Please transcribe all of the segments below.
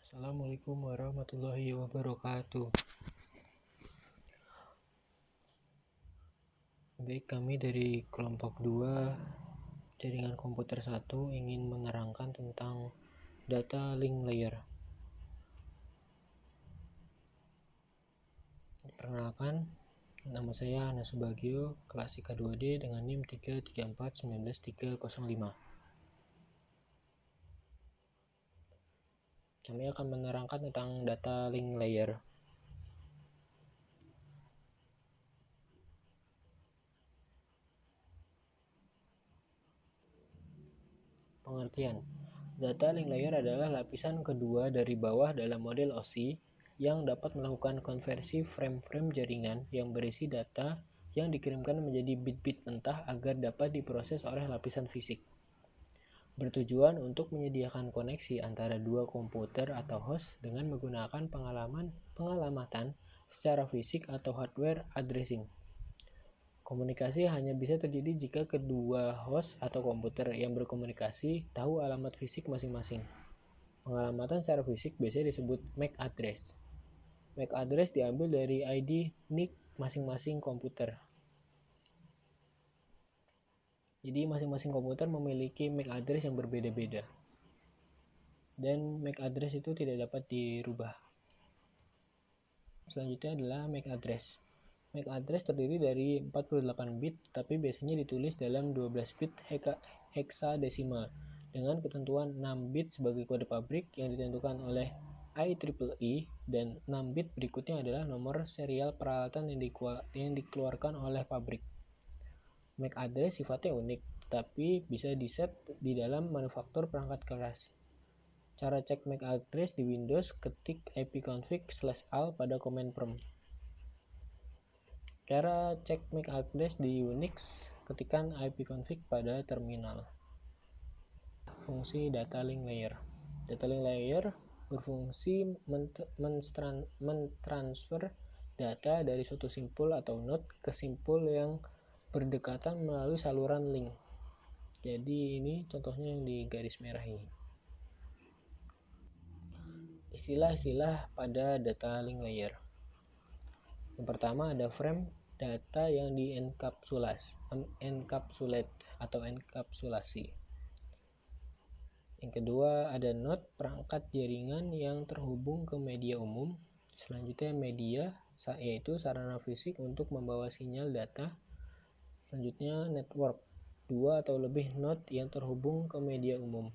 Assalamualaikum warahmatullahi wabarakatuh. Baik, kami dari kelompok 2 jaringan komputer 1 ingin menerangkan tentang data link layer. Perkenalkan, nama saya Anas Subagio, kelas IK 2D dengan NIM 334191305. Kami akan menerangkan tentang data link layer. Pengertian: data link layer adalah lapisan kedua dari bawah dalam model OSI yang dapat melakukan konversi frame-frame jaringan yang berisi data yang dikirimkan menjadi bit-bit mentah agar dapat diproses oleh lapisan fisik. Bertujuan untuk menyediakan koneksi antara dua komputer atau host dengan menggunakan pengalamatan secara fisik atau hardware addressing. Komunikasi hanya bisa terjadi jika kedua host atau komputer yang berkomunikasi tahu alamat fisik masing-masing. Pengalamatan secara fisik biasanya disebut MAC address. MAC address diambil dari ID NIC masing-masing komputer. Jadi masing-masing komputer memiliki MAC address yang berbeda-beda. Dan MAC address itu tidak dapat dirubah. Selanjutnya adalah MAC address. MAC address terdiri dari 48 bit, tapi biasanya ditulis dalam 12 bit heksadesimal dengan ketentuan 6 bit sebagai kode pabrik yang ditentukan oleh IEEE, dan 6 bit berikutnya adalah nomor serial peralatan yang dikeluarkan oleh pabrik. MAC address sifatnya unik, tetapi bisa diset di dalam manufaktur perangkat keras. Cara cek MAC address di Windows, ketik ipconfig/al pada command prompt. Cara cek MAC address di Unix, ketikkan ipconfig pada terminal. Fungsi data link layer. Data link layer berfungsi mentransfer data dari suatu simpul atau node ke simpul yang berdekatan melalui saluran link. Jadi ini contohnya yang di garis merah ini. Istilah-istilah pada data link layer. Yang pertama ada frame, data yang encapsulate atau enkapsulasi. Yang kedua ada node, perangkat jaringan yang terhubung ke media umum. Selanjutnya media, yaitu sarana fisik untuk membawa sinyal data. Selanjutnya network, dua atau lebih node yang terhubung ke media umum.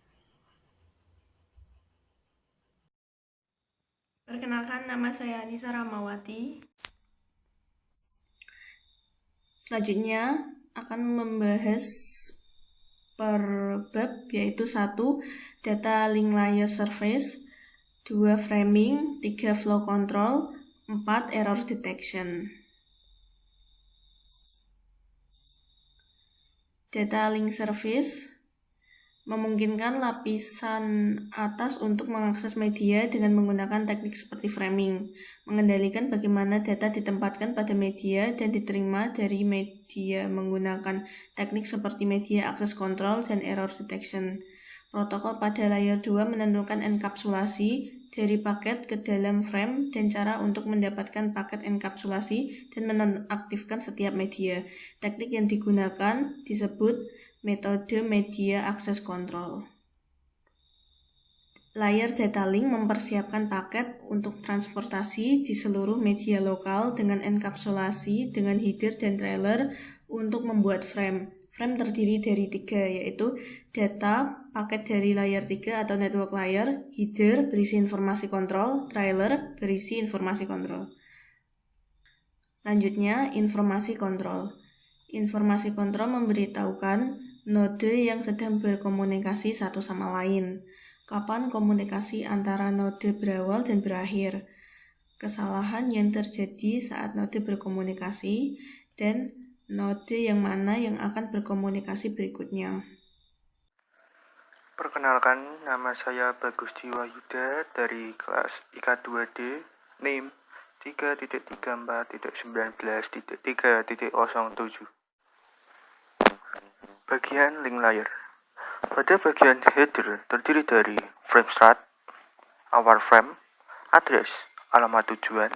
Perkenalkan, nama saya Anissa Ramawati. Selanjutnya akan membahas per bab, yaitu 1. Data link layer surface, 2. Framing, 3. Flow control, 4. Error detection. Data link surface memungkinkan lapisan atas untuk mengakses media dengan menggunakan teknik seperti framing, mengendalikan bagaimana data ditempatkan pada media dan diterima dari media menggunakan teknik seperti media access control dan error detection. Protokol pada layer 2 menentukan enkapsulasi dari paket ke dalam frame dan cara untuk mendapatkan paket enkapsulasi dan menonaktifkan setiap media. Teknik yang digunakan disebut metode media access control. Layer data link mempersiapkan paket untuk transportasi di seluruh media lokal dengan enkapsulasi dengan header dan trailer untuk membuat frame. Frame terdiri dari 3, yaitu data, paket dari layer 3 atau network layer, header berisi informasi kontrol, trailer berisi informasi kontrol. Selanjutnya, informasi kontrol. Informasi kontrol memberitahukan node yang sedang berkomunikasi satu sama lain, kapan komunikasi antara node berawal dan berakhir, kesalahan yang terjadi saat node berkomunikasi, dan node yang mana yang akan berkomunikasi berikutnya. Perkenalkan, nama saya Bagus Diwahyuda dari kelas IK 2D, NIM 3.34.19.3.07. Bagian link layer. Pada bagian header terdiri dari frame start, hour frame, address, alamat tujuan,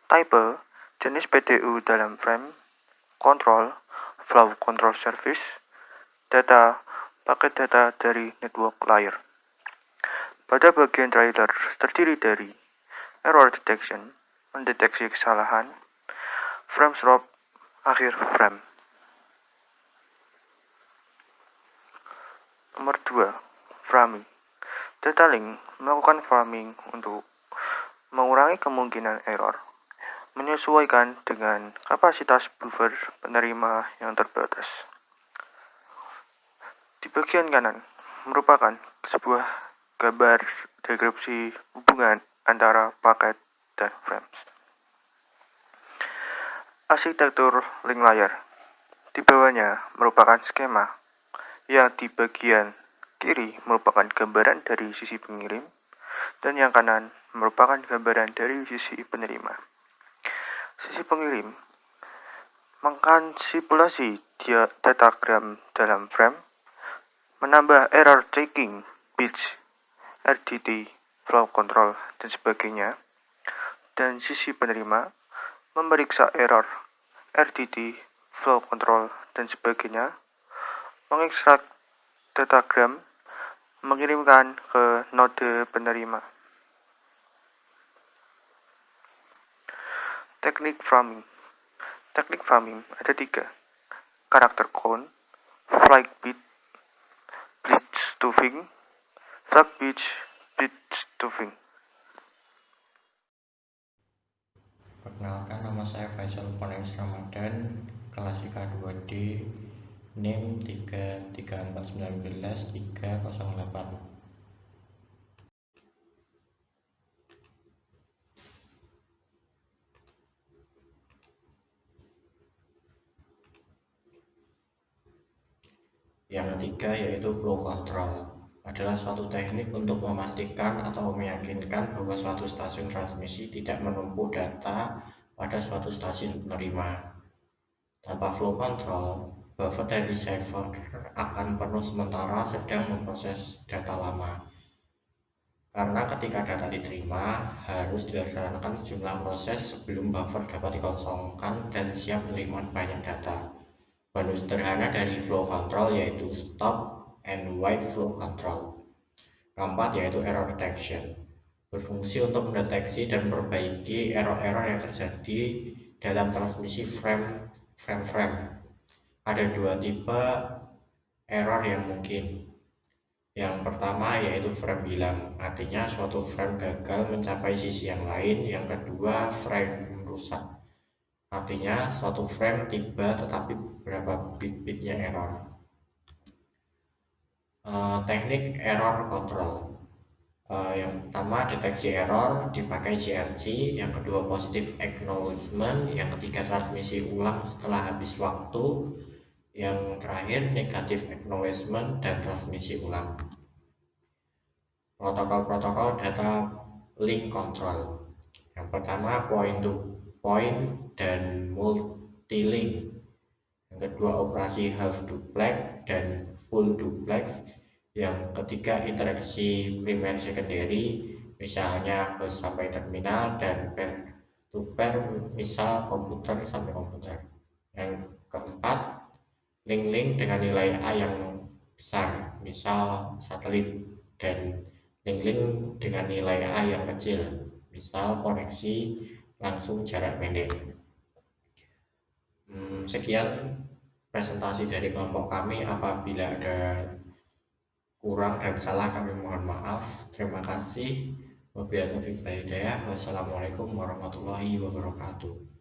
type, jenis PDU dalam frame, control, flow control service, data, paket data dari network layer. Pada bagian trailer terdiri dari error detection, mendeteksi kesalahan, frame swap, akhir frame. Nomor 2, framing. Data link melakukan framing untuk mengurangi kemungkinan error, menyesuaikan dengan kapasitas buffer penerima yang terbatas. Di bagian kanan merupakan sebuah gambar deskripsi hubungan antara paket dan frames. Arsitektur link layer. Di bawahnya merupakan skema yang di bagian kiri merupakan gambaran dari sisi pengirim dan yang kanan merupakan gambaran dari sisi penerima. Sisi pengirim mengkapsulasi datagram dalam frame, menambah error checking bits, RDT, flow control, dan sebagainya. Dan sisi penerima memeriksa error, RDT, flow control, dan sebagainya, mengekstrak datagram, mengirimkan ke node penerima. Teknik framing. Teknik framing ada 3. Karakter count, flag bit, bridge stuffing, flag bit, bridge stuffing. Perkenalkan, nama saya Faisal Ponex Ramadan, kelas IK 2D, NIM 33419 308. Yang ketiga yaitu flow control, adalah suatu teknik untuk memastikan atau meyakinkan bahwa suatu stasiun transmisi tidak menumpuk data pada suatu stasiun penerima. Tanpa flow control, buffer dari receiver akan penuh sementara sedang memproses data lama. Karena ketika data diterima, harus dilaksanakan sejumlah proses sebelum buffer dapat dikosongkan dan siap menerima banyak data. Menu sederhana dari flow control yaitu stop and wait flow control. Keempat yaitu error detection, berfungsi untuk mendeteksi dan memperbaiki error-error yang terjadi dalam transmisi frame. Ada 2 tipe error yang mungkin. Yang pertama yaitu frame hilang, artinya suatu frame gagal mencapai sisi yang lain. Yang kedua, frame rusak, artinya suatu frame tiba tetapi beberapa bit-bitnya error. Teknik error control. Yang pertama deteksi error dipakai CRC, yang kedua positive acknowledgement, yang ketiga transmisi ulang setelah habis waktu, yang terakhir negative acknowledgement dan transmisi ulang. Protokol-protokol data link control. Yang pertama point to point dan multi-link. Yang kedua operasi half duplex dan full duplex. Yang ketiga interaksi primer secondary, misalnya bus sampai terminal, dan pair to pair, misal komputer sampai komputer. Yang keempat link-link dengan nilai A yang besar, misal satelit, dan link-link dengan nilai A yang kecil, misal koneksi langsung jarak pendek. Sekian presentasi dari kelompok kami. Apabila ada kurang dan salah kami mohon maaf. Terima kasih. Wabillahi taufiq wal hidayah. Wassalamualaikum warahmatullahi wabarakatuh.